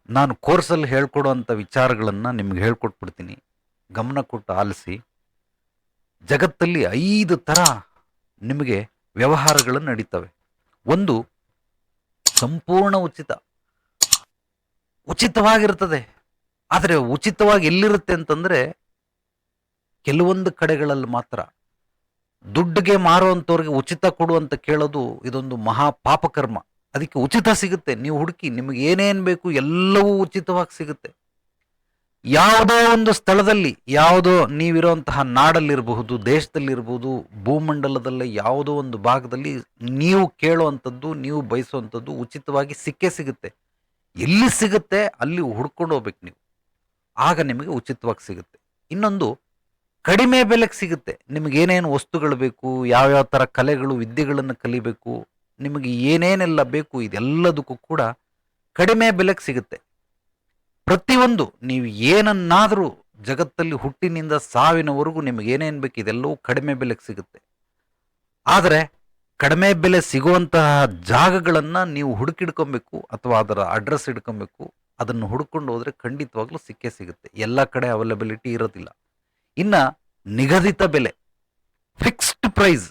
ನಾನು ಕೋರ್ಸಲ್ಲಿ ಹೇಳ್ಕೊಡುವಂಥ ವಿಚಾರಗಳನ್ನು ನಿಮ್ಗೆ ಹೇಳ್ಕೊಟ್ಬಿಡ್ತೀನಿ. ಗಮನ ಕೊಟ್ಟು ಆಲಿಸಿ. ಜಗತ್ತಲ್ಲಿ 5 ಥರ ನಿಮಗೆ ವ್ಯವಹಾರಗಳು ನಡೀತವೆ. ಒಂದು ಸಂಪೂರ್ಣ ಉಚಿತ. ಉಚಿತವಾಗಿರ್ತದೆ. ಆದರೆ ಉಚಿತವಾಗಿ ಎಲ್ಲಿರುತ್ತೆ ಅಂತಂದರೆ ಕೆಲವೊಂದು ಕಡೆಗಳಲ್ಲಿ ಮಾತ್ರ. ದುಡ್ಡಿಗೆ ಮಾರುವಂಥವ್ರಿಗೆ ಉಚಿತ ಕೊಡು ಅಂತ ಕೇಳೋದು ಇದೊಂದು ಮಹಾ ಪಾಪಕರ್ಮ. ಅದಕ್ಕೆ ಉಚಿತ ಸಿಗುತ್ತೆ, ನೀವು ಹುಡುಕಿ, ನಿಮಗೆ ಏನೇನು ಬೇಕು ಎಲ್ಲವೂ ಉಚಿತವಾಗಿ ಸಿಗುತ್ತೆ. ಯಾವುದೋ ಒಂದು ಸ್ಥಳದಲ್ಲಿ, ಯಾವುದೋ ನೀವಿರೋಂತಹ ನಾಡಲ್ಲಿರಬಹುದು, ದೇಶದಲ್ಲಿರ್ಬೋದು, ಭೂಮಂಡಲದಲ್ಲೇ ಯಾವುದೋ ಒಂದು ಭಾಗದಲ್ಲಿ ನೀವು ಕೇಳುವಂಥದ್ದು, ನೀವು ಬಯಸುವಂಥದ್ದು ಉಚಿತವಾಗಿ ಸಿಕ್ಕೇ ಸಿಗುತ್ತೆ. ಎಲ್ಲಿ ಸಿಗುತ್ತೆ ಅಲ್ಲಿ ಹುಡ್ಕೊಂಡು ಹೋಗ್ಬೇಕು ನೀವು, ಆಗ ನಿಮಗೆ ಉಚಿತವಾಗಿ ಸಿಗುತ್ತೆ. ಇನ್ನೊಂದು ಕಡಿಮೆ ಬೆಲೆಗೆ ಸಿಗುತ್ತೆ. ನಿಮಗೆ ಏನೇನು ವಸ್ತುಗಳು ಬೇಕು, ಯಾವ್ಯಾವ ಥರ ಕಲೆಗಳು ವಿದ್ಯೆಗಳನ್ನು ಕಲಿಬೇಕು, ನಿಮಗೆ ಏನೇನೆಲ್ಲ ಬೇಕು ಇದೆಲ್ಲದಕ್ಕೂ ಕೂಡ ಕಡಿಮೆ ಬೆಲೆಗೆ ಸಿಗುತ್ತೆ. ಪ್ರತಿಯೊಂದು ನೀವು ಏನನ್ನಾದರೂ ಜಗತ್ತಲ್ಲಿ ಹುಟ್ಟಿನಿಂದ ಸಾವಿನವರೆಗೂ ನಿಮಗೆ ಏನೇನು ಬೇಕು ಇದೆಲ್ಲವೂ ಕಡಿಮೆ ಬೆಲೆಗೆ ಸಿಗುತ್ತೆ. ಆದರೆ ಕಡಿಮೆ ಬೆಲೆ ಸಿಗುವಂತಹ ಜಾಗಗಳನ್ನು ನೀವು ಹುಡುಕಿಡ್ಕೊಬೇಕು, ಅಥವಾ ಅದರ ಅಡ್ರೆಸ್ ಹಿಡ್ಕೊಬೇಕು. ಅದನ್ನು ಹುಡ್ಕೊಂಡು ಹೋದರೆ ಖಂಡಿತವಾಗ್ಲೂ ಸಿಕ್ಕೇ ಸಿಗುತ್ತೆ. ಎಲ್ಲ ಕಡೆ ಅವೈಲಬಿಲಿಟಿ ಇರೋದಿಲ್ಲ. ಇನ್ನು ನಿಗದಿತ ಬೆಲೆ, ಫಿಕ್ಸ್ಡ್ ಪ್ರೈಸ್,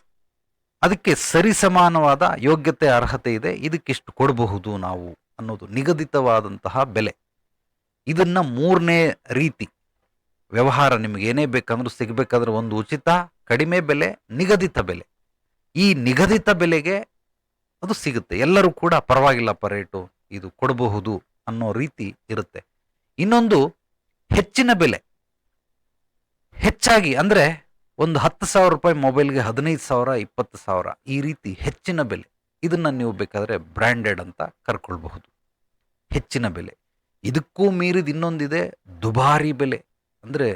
ಅದಕ್ಕೆ ಸರಿಸಮಾನವಾದ ಯೋಗ್ಯತೆ ಅರ್ಹತೆ ಇದೆ, ಇದಕ್ಕಿಷ್ಟು ಕೊಡಬಹುದು ನಾವು ಅನ್ನೋದು ನಿಗದಿತವಾದಂತಹ ಬೆಲೆ. ಇದನ್ನು 3ನೇ ರೀತಿ ವ್ಯವಹಾರ. ನಿಮಗೆ ಏನೇ ಬೇಕಂದ್ರೂ ಸಿಗಬೇಕಾದ್ರೆ ಒಂದು ಉಚಿತ, ಕಡಿಮೆ ಬೆಲೆ, ನಿಗದಿತ ಬೆಲೆ. ಈ ನಿಗದಿತ ಬೆಲೆಗೆ ಅದು ಸಿಗುತ್ತೆ. ಎಲ್ಲರೂ ಕೂಡ ಪರವಾಗಿಲ್ಲಪ್ಪ ರೇಟು ಇದು ಕೊಡಬಹುದು ಅನ್ನೋ ರೀತಿ ಇರುತ್ತೆ. ಇನ್ನೊಂದು ಹೆಚ್ಚಿನ ಬೆಲೆ. ಹೆಚ್ಚಾಗಿ ಅಂದರೆ ಒಂದು 10,000 ರೂಪಾಯಿ ಮೊಬೈಲ್ಗೆ 15,000, 20,000 ಈ ರೀತಿ ಹೆಚ್ಚಿನ ಬೆಲೆ. ಇದನ್ನು ನೀವು ಬೇಕಾದರೆ ಬ್ರ್ಯಾಂಡೆಡ್ ಅಂತ ಕರ್ಕೊಳ್ಬಹುದು. ಹೆಚ್ಚಿನ ಬೆಲೆ. ಇದಕ್ಕೂ ಮೀರಿದ ಇನ್ನೊಂದಿದೆ ದುಬಾರಿ ಬೆಲೆ, ಅಂದರೆ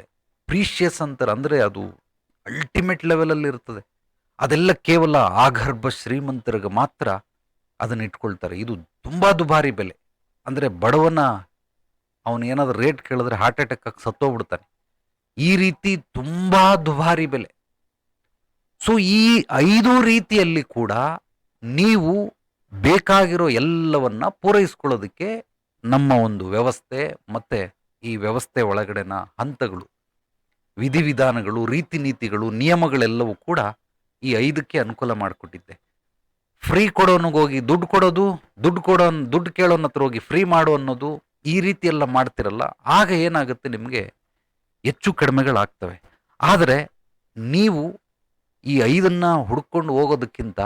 ಪ್ರೀಶಿಯಸ್ ಅಂತಾರೆ, ಅಂದರೆ ಅದು ಅಲ್ಟಿಮೇಟ್ ಲೆವೆಲಲ್ಲಿ ಇರ್ತದೆ. ಅದೆಲ್ಲ ಕೇವಲ ಆಗರ್ಭ ಶ್ರೀಮಂತರಿಗೆ ಮಾತ್ರ ಅದನ್ನು ಇಟ್ಕೊಳ್ತಾರೆ. ಇದು ತುಂಬ ದುಬಾರಿ ಬೆಲೆ. ಅಂದರೆ ಬಡವನ ಅವನು ಏನಾದರೂ ರೇಟ್ ಕೇಳಿದ್ರೆ ಹಾರ್ಟ್ ಅಟ್ಯಾಕ್ ಆಗಿ ಸತ್ತೋಗ್ಬಿಡ್ತಾನೆ. ಈ ರೀತಿ ತುಂಬ ದುಬಾರಿ ಬೆಲೆ. ಸೊ ಈ 5 ರೀತಿಯಲ್ಲಿ ಕೂಡ ನೀವು ಬೇಕಾಗಿರೋ ಎಲ್ಲವನ್ನ ಪೂರೈಸ್ಕೊಳ್ಳೋದಕ್ಕೆ ನಮ್ಮ ಒಂದು ವ್ಯವಸ್ಥೆ ಮತ್ತು ಈ ವ್ಯವಸ್ಥೆ ಒಳಗಡೆನ ಹಂತಗಳು, ವಿಧಿವಿಧಾನಗಳು, ರೀತಿ ನೀತಿಗಳು, ನಿಯಮಗಳೆಲ್ಲವೂ ಕೂಡ ಈ 5ಕ್ಕೆ ಅನುಕೂಲ ಮಾಡಿಕೊಟ್ಟಿದ್ದೆ. ಫ್ರೀ ಕೊಡೋನಿಗೋಗಿ ದುಡ್ಡು ಕೊಡೋದು, ದುಡ್ಡು ಕೇಳೋನ ಹತ್ರ ಹೋಗಿ ಫ್ರೀ ಮಾಡು ಅನ್ನೋದು, ಈ ರೀತಿ ಎಲ್ಲ ಮಾಡ್ತಿರಲ್ಲ, ಆಗ ಏನಾಗುತ್ತೆ, ನಿಮಗೆ ಹೆಚ್ಚು ಕಡಿಮೆಗಳಾಗ್ತವೆ. ಆದರೆ ನೀವು ಈ 5ನ್ನ ಹುಡ್ಕೊಂಡು ಹೋಗೋದಕ್ಕಿಂತ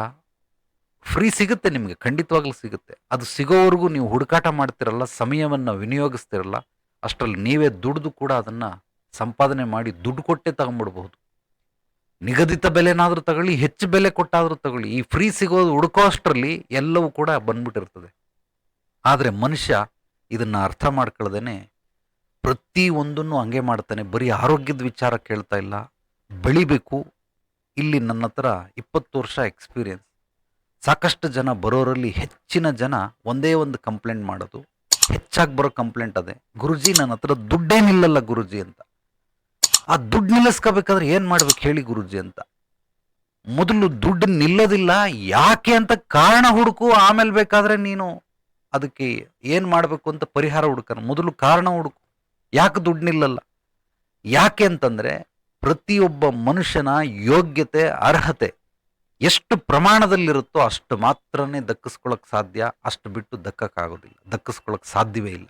ಫ್ರೀ ಸಿಗುತ್ತೆ, ನಿಮಗೆ ಖಂಡಿತವಾಗ್ಲೂ ಸಿಗುತ್ತೆ. ಅದು ಸಿಗೋವರೆಗೂ ನೀವು ಹುಡುಕಾಟ ಮಾಡ್ತಿರಲ್ಲ, ಸಮಯವನ್ನು ವಿನಿಯೋಗಿಸ್ತಿರಲ್ಲ, ಅಷ್ಟರಲ್ಲಿ ನೀವೇ ದುಡ್ದು ಕೂಡ ಅದನ್ನು ಸಂಪಾದನೆ ಮಾಡಿ ದುಡ್ಡು ಕೊಟ್ಟೆ ತಗೊಂಡ್ಬಿಡ್ಬಹುದು. ನಿಗದಿತ ಬೆಲೆನಾದರೂ ತಗೊಳ್ಳಿ, ಹೆಚ್ಚು ಬೆಲೆ ಕೊಟ್ಟಾದರೂ ತಗೊಳ್ಳಿ, ಈ ಫ್ರೀ ಸಿಗೋದು ಹುಡುಕೋ ಅಷ್ಟರಲ್ಲಿ ಎಲ್ಲವೂ ಕೂಡ ಬಂದ್ಬಿಟ್ಟಿರ್ತದೆ. ಆದರೆ ಮನುಷ್ಯ ಇದನ್ನು ಅರ್ಥ ಮಾಡ್ಕೊಳ್ಳದೇನೆ ಪ್ರತಿಯೊಂದನ್ನು ಹಂಗೆ ಮಾಡ್ತಾನೆ. ಬರೀ ಆರೋಗ್ಯದ ವಿಚಾರ ಕೇಳ್ತಾ ಇಲ್ಲ, ಬೆಳಿಬೇಕು. ಇಲ್ಲಿ ನನ್ನ ಹತ್ರ 20 ವರ್ಷ ಎಕ್ಸ್ಪೀರಿಯನ್ಸ್. ಸಾಕಷ್ಟು ಜನ ಬರೋರಲ್ಲಿ ಹೆಚ್ಚಿನ ಜನ ಒಂದೇ ಒಂದು ಕಂಪ್ಲೇಂಟ್ ಮಾಡೋದು, ಹೆಚ್ಚಾಗಿ ಬರೋ ಕಂಪ್ಲೇಂಟ್ ಅದೇ, ಗುರುಜಿ ನನ್ನ ಹತ್ರ ದುಡ್ಡೇ ನಿಲ್ಲಲ್ಲ ಗುರುಜಿ ಅಂತ. ಆ ದುಡ್ಡು ನಿಲ್ಲಿಸ್ಕೋಬೇಕಾದ್ರೆ ಏನು ಮಾಡ್ಬೇಕು ಹೇಳಿ ಗುರುಜಿ ಅಂತ. ಮೊದಲು ದುಡ್ಡು ನಿಲ್ಲೋದಿಲ್ಲ ಯಾಕೆ ಅಂತ ಕಾರಣ ಹುಡುಕು, ಆಮೇಲೆ ಬೇಕಾದರೆ ನೀನು ಅದಕ್ಕೆ ಏನು ಮಾಡಬೇಕು ಅಂತ ಪರಿಹಾರ ಹುಡುಕನ. ಮೊದಲು ಕಾರಣ ಹುಡುಕು, ಯಾಕೆ ದುಡ್ಡು ನಿಲ್ಲಲ್ಲ. ಯಾಕೆ ಅಂತಂದರೆ ಪ್ರತಿಯೊಬ್ಬ ಮನುಷ್ಯನ ಯೋಗ್ಯತೆ, ಅರ್ಹತೆ ಎಷ್ಟು ಪ್ರಮಾಣದಲ್ಲಿರುತ್ತೋ ಅಷ್ಟು ಮಾತ್ರನೇ ದಕ್ಕಿಸ್ಕೊಳ್ಳೋಕೆ ಸಾಧ್ಯ. ಅಷ್ಟು ಬಿಟ್ಟು ದಕ್ಕೋಕ್ಕಾಗೋದಿಲ್ಲ, ದಕ್ಕಿಸ್ಕೊಳ್ಳೋಕೆ ಸಾಧ್ಯವೇ ಇಲ್ಲ.